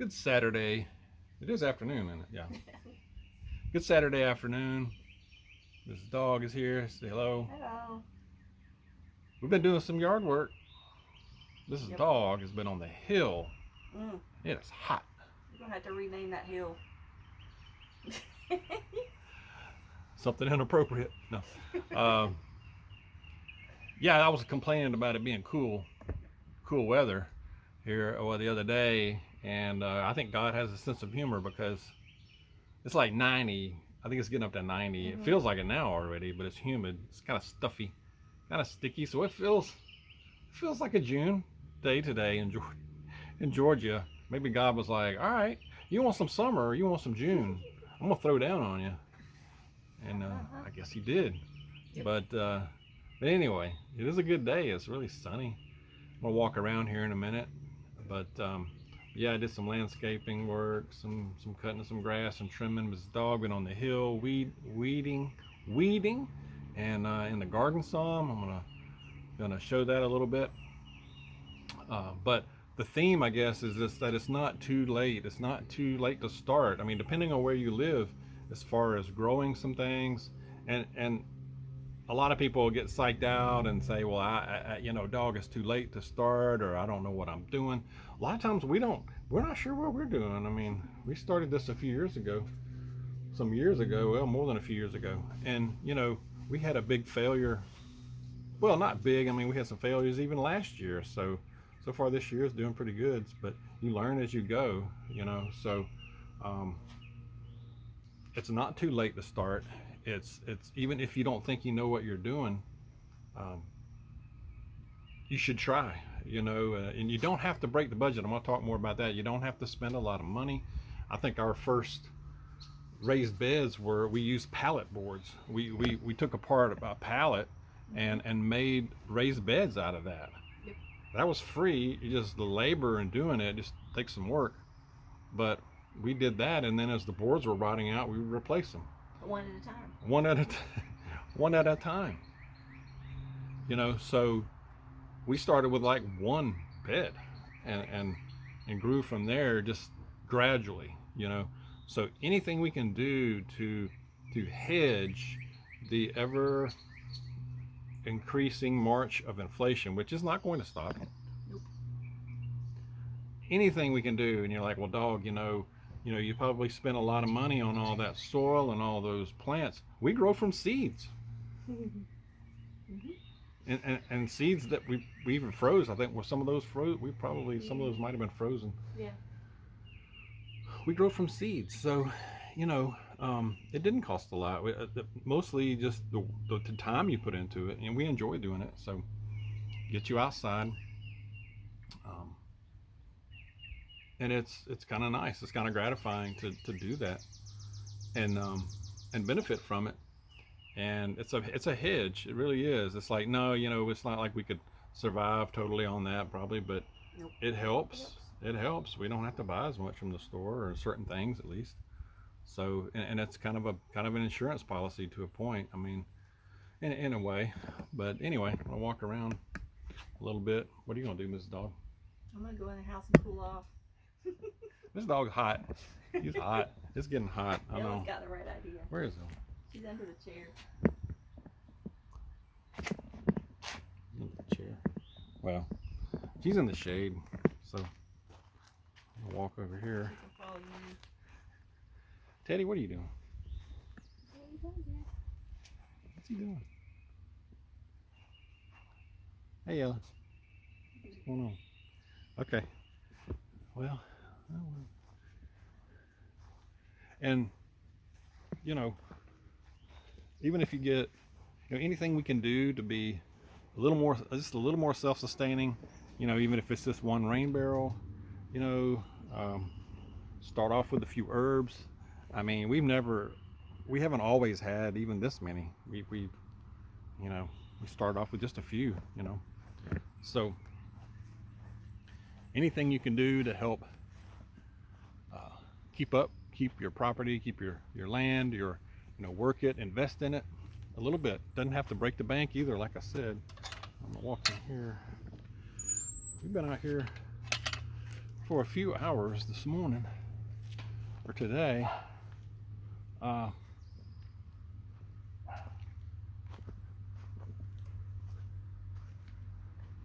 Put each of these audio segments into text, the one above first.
Good Saturday. It is afternoon, isn't it? Yeah. Good Saturday afternoon. This dog is here. Say hello. Hello. We've been doing some yard work. This Yep. dog has been on the hill. It is hot. You're gonna have to rename that hill. Something inappropriate. No. Yeah, I was complaining about it being cool weather here the other day, and I think God has a sense of humor because it's like 90. I think it's getting up to 90. It feels like it now already, but it's humid. It's kind of stuffy, kind of sticky. So it feels like a June day today in Georgia. Maybe God was like, "All right, you want some summer or you want some June? I'm gonna throw down on you." And I guess He did. Yep. But anyway, it is a good day. It's really sunny. I'm gonna walk around here in a minute, but yeah, I did some landscaping work, some cutting some grass and trimming. This dog been on the hill weeding, and in the garden some. I'm gonna show that a little bit. But the theme, I guess, is this: that it's not too late. It's not too late to start. I mean, depending on where you live, as far as growing some things, and a lot of people get psyched out and say, well, dog, it's too late to start, or I don't know what I'm doing. A lot of times we're not sure what we're doing. I mean, we started this a few years ago, well, more than a few years ago. And, we had a big failure. Well, not big. I mean, we had some failures even last year. So far this year is doing pretty good, but you learn as you go, so it's not too late to start. It's even if you don't think you know what you're doing, you should try, and you don't have to break the budget. I'm going to talk more about that. You don't have to spend a lot of money. I think our first raised beds we used pallet boards. We took apart a pallet and made raised beds out of that. Yep. That was free. Just the labor in doing it just takes some work, but we did that, and then as the boards were rotting out, we would replace them. One at a time. One at a time. So we started with like one bed and grew from there just gradually, So anything we can do to hedge the ever increasing march of inflation, which is not going to stop. Nope. Anything we can do, and you're like, well, dog, you probably spent a lot of money on all that soil and all those plants. We grow from seeds. And seeds that we even froze. I think some of those some of those might have been frozen. Yeah. We grow from seeds. So, it didn't cost a lot. Mostly just the time you put into it, and we enjoy doing it. So get you outside. And it's kind of nice. It's kind of gratifying to do that and benefit from it. And it's a hedge. It really is. It's like, no, it's not like we could survive totally on that probably, but Nope. it helps. It helps. We don't have to buy as much from the store, or certain things at least. So, and it's kind of an insurance policy to a point. I mean, in a way. But anyway, I'm gonna walk around a little bit. What are you gonna do, Mrs. Dog? I'm gonna go in the house and cool off. This dog's hot. He's hot. It's getting hot. I know. Ella's got the right idea. Where is he? She's under the chair. In the chair. Well, she's in the shade, so I'll walk over here. She can follow you. Teddy, what are you doing? What's he doing? Hey, Ella. What's going on? Okay. Well, and even if you get, anything we can do to be just a little more self-sustaining, even if it's just one rain barrel, start off with a few herbs. I mean, we haven't always had even this many. We started off with just a few, So anything you can do to help keep your property, keep your land, work it, invest in it a little bit. Doesn't have to break the bank either, like I said. I'm gonna walk in here. We've been out here for a few hours this morning or today.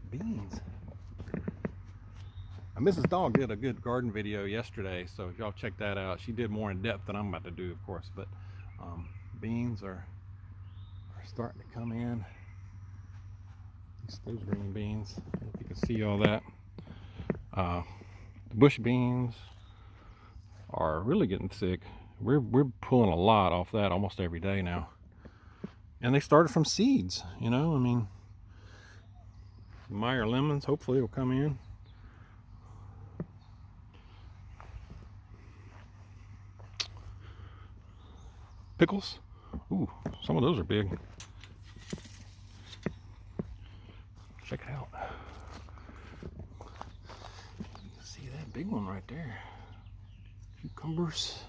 Beans. Mrs. Dawg did a good garden video yesterday, so y'all check that out. She did more in depth than I'm about to do, of course, but beans are starting to come in. Those green beans, I don't know if you can see all that. The bush beans are really getting thick. We're pulling a lot off that almost every day now. And they started from seeds, you know, I mean, Meyer lemons, hopefully will come in. Pickles, ooh, some of those are big. Check it out. You can see that big one right there. Cucumbers.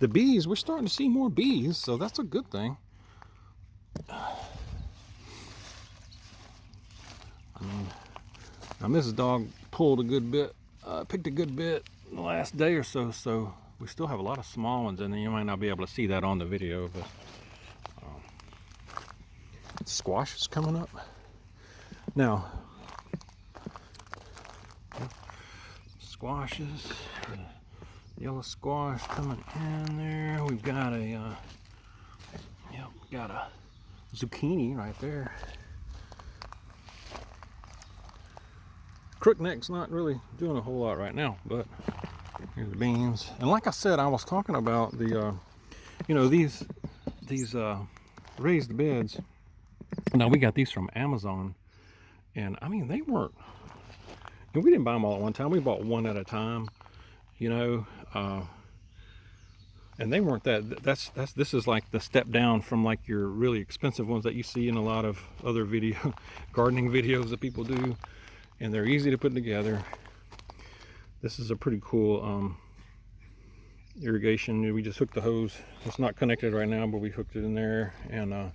The bees, we're starting to see more bees, so that's a good thing. I mean, now Mrs. Dawg pulled a good bit, picked a good bit the last day or so, so we still have a lot of small ones, and you might not be able to see that on the video, but squash is coming up now. Squashes, yellow squash coming in there. We've got a zucchini right there. Crookneck's not really doing a whole lot right now, but here's the beans. And like I said, I was talking about the these raised beds. Now we got these from Amazon, and I mean, they weren't, and we didn't buy them all at one time. We bought one at a time, you know, and they weren't this is like the step down from like your really expensive ones that you see in a lot of other gardening videos that people do, and they're easy to put together. This is a pretty cool irrigation. We just hooked the hose. It's not connected right now, but we hooked it in there, and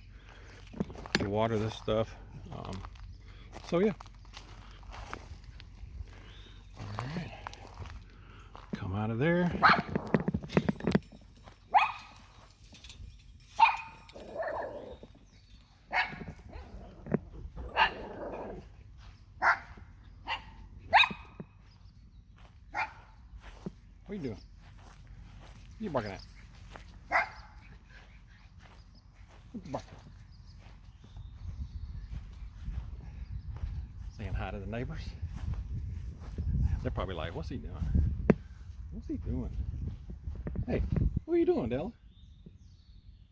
we water this stuff. So yeah. All right. Come out of there. What are you doing? What are you barking at? What you barking at? Saying hi to the neighbors. They're probably like, what's he doing? What's he doing? Hey, what are you doing, Della?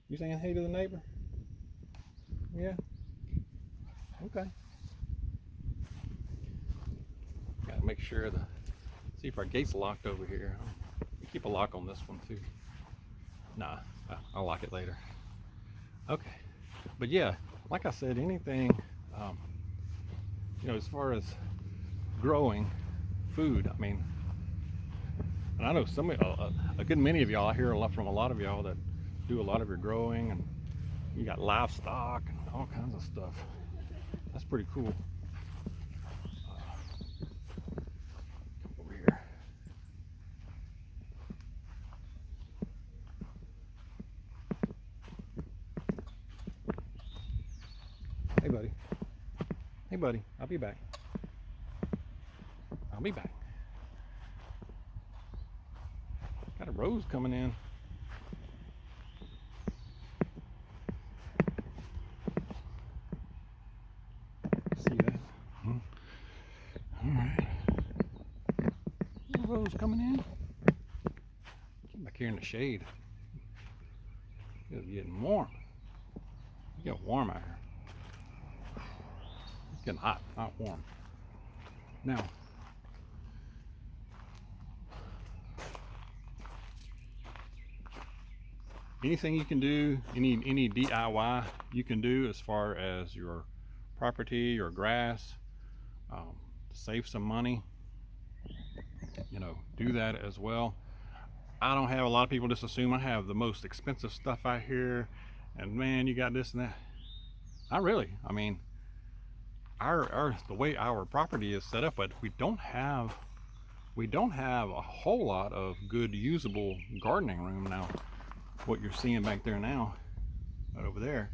You saying hey to the neighbor? Yeah? Okay. Gotta make sure see if our gate's locked over here. We keep a lock on this one too. Nah, I'll lock it later. Okay. But yeah, like I said, anything, as far as growing food, I mean, and I know a good many of y'all, I hear a lot from a lot of y'all that do a lot of your growing, and you got livestock and all kinds of stuff. That's pretty cool. Come over here. Hey buddy. Hey buddy, I'll be back. I'll be back. Got a rose coming in. See that? All right. Little rose coming in. Get back here in the shade. It's getting warm. It's getting warm out here. It's getting hot, not warm. Now, anything you can do, any DIY you can do as far as your property or grass, to save some money, do that as well. I don't have a lot of people just assume I have the most expensive stuff out here, and man, you got this and that. Not really. I mean, our the way our property is set up, but we don't have a whole lot of good usable gardening room now. What you're seeing back there now, right over there,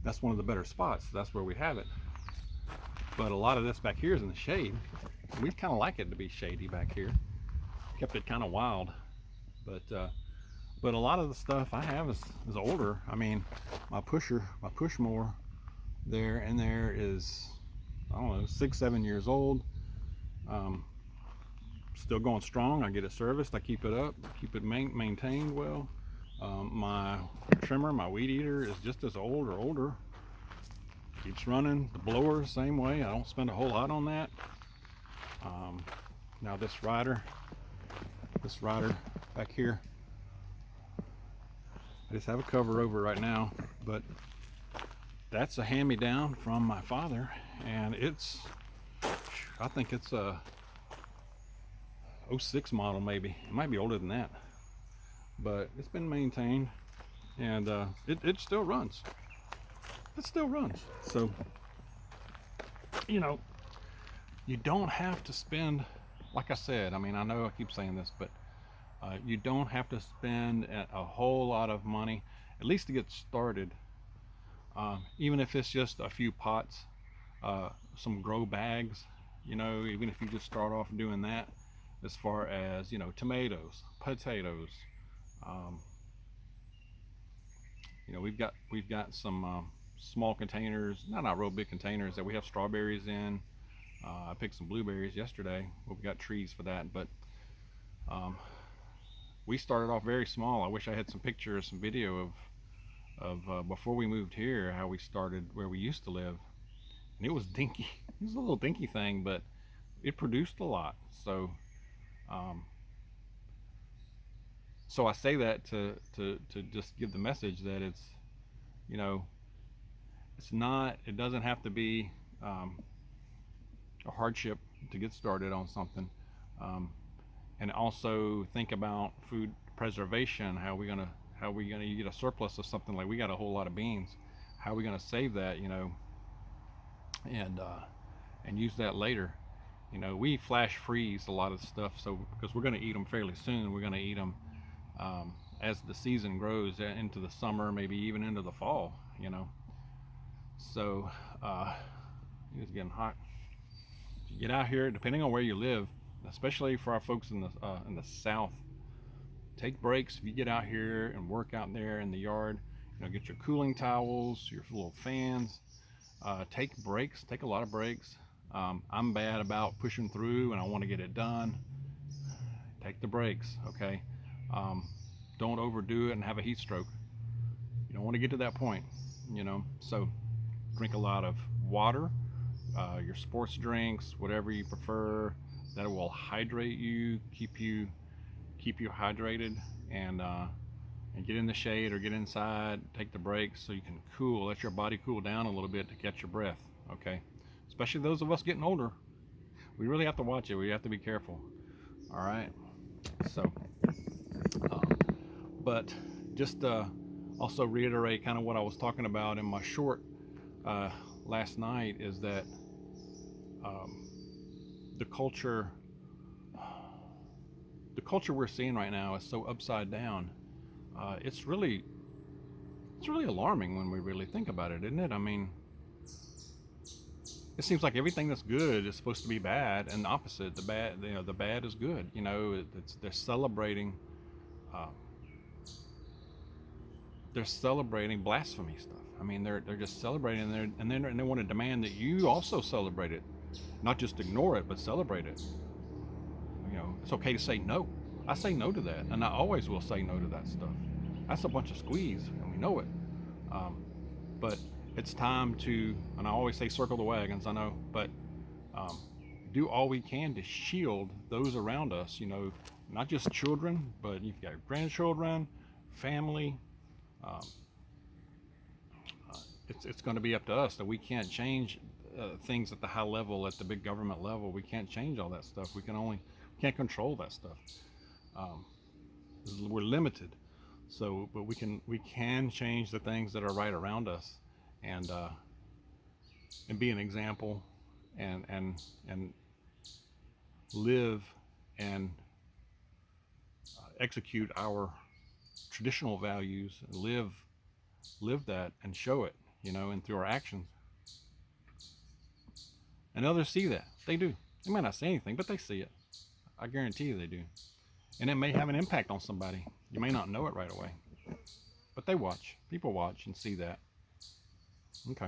that's one of the better spots. That's where we have it. But a lot of this back here is in the shade. We kind of like it to be shady back here. Kept it kind of wild, but a lot of the stuff I have is older. I mean, my push mower there is, I don't know, 6-7 years old. Still going strong. I get it serviced. I keep it up, keep it maintained well. My trimmer, my weed eater, is just as old or older. Keeps running. The blower, same way. I don't spend a whole lot on that. Now this rider back here, I just have a cover over right now, but that's a hand-me-down from my father, and I think it's a '06 model, maybe. It might be older than that, but it's been maintained, and it still runs. It still runs. So, you know, you don't have to spend, like I said, I mean, I know I keep saying this, but you don't have to spend a whole lot of money, at least to get started. Even if it's just a few pots, some grow bags, you know, even if you just start off doing that, as far as, you know, tomatoes, potatoes, you know, we've got some small containers, not real big containers, that we have strawberries in. I picked some blueberries yesterday. Well, we got trees for that, but we started off very small. I wish I had some pictures, some video of before we moved here, how we started where we used to live. And it was dinky. It was a little dinky thing, but it produced a lot. So so I say that to just give the message that it's, you know, it doesn't have to be a hardship to get started on something. And also think about food preservation. How we gonna you get a surplus of something, like we got a whole lot of beans. How are we gonna save that, you know, and use that later? You know, we flash freeze a lot of stuff, so because we're gonna eat them fairly soon. We're gonna eat them as the season grows into the summer, maybe even into the fall. You know, so it's getting hot. If you get out here, depending on where you live, especially for our folks in the south, take breaks. If you get out here and work out there in the yard, you know, get your cooling towels, your little fans. Take breaks. Take a lot of breaks. I'm bad about pushing through, and I want to get it done. Take the breaks, okay? Don't overdo it and have a heat stroke. You don't want to get to that point, you know. So drink a lot of water, your sports drinks, whatever you prefer. That will hydrate you, keep you hydrated, and get in the shade or get inside. Take the breaks so you can cool. Let your body cool down a little bit to catch your breath. Okay, especially those of us getting older. We really have to watch it. We have to be careful. All right. So, but just also reiterate kind of what I was talking about in my short last night, is that the culture we're seeing right now is so upside down. It's really alarming when we really think about it, isn't it? I mean, it seems like everything that's good is supposed to be bad, and the opposite. The bad, you know, the bad is good. You know, they're celebrating. They're celebrating blasphemy stuff. I mean, they're just celebrating, and they want to demand that you also celebrate it, not just ignore it, but celebrate it. You know, it's okay to say no. I say no to that, and I always will say no to that stuff. That's a bunch of squeeze, and we know it. But it's time to, and I always say circle the wagons, I know, but do all we can to shield those around us, you know, not just children, but you've got grandchildren, family. It's going to be up to us. That we can't change things at the high level, at the big government level. We can't change all that stuff. We can't control that stuff. We're limited. So, but we can change the things that are right around us, and and be an example, and live and execute our traditional values, and live that and show it, and through our actions. And others see that. They do. They might not say anything, but they see it. I guarantee you they do. And it may have an impact on somebody. You may not know it right away, but they watch. People watch and see that. Okay.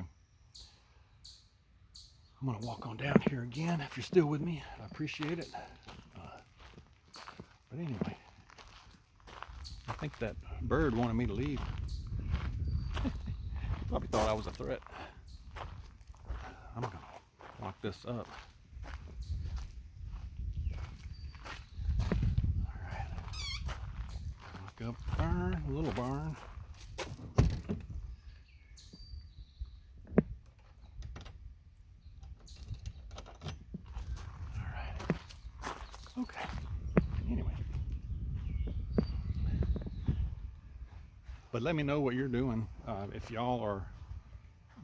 I'm going to walk on down here again if you're still with me. I appreciate it. But anyway, I think that bird wanted me to leave. Probably thought I was a threat. I'm going to lock this up. Alright. Lock up the barn, the little barn. Okay. Anyway. But let me know what you're doing. If y'all are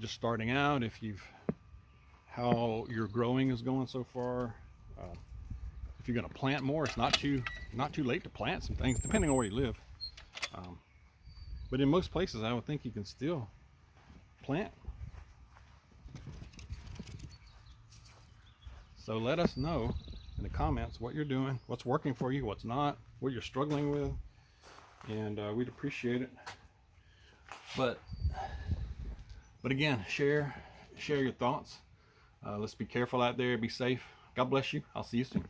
just starting out, how your growing is going so far. If you're going to plant more, it's not too late to plant some things, depending on where you live. But in most places, I would think you can still plant. So let us know in the comments what you're doing, what's working for you, what's not, what you're struggling with, and we'd appreciate it. But again, share your thoughts. Let's be careful out there, be safe. God bless you. I'll see you soon.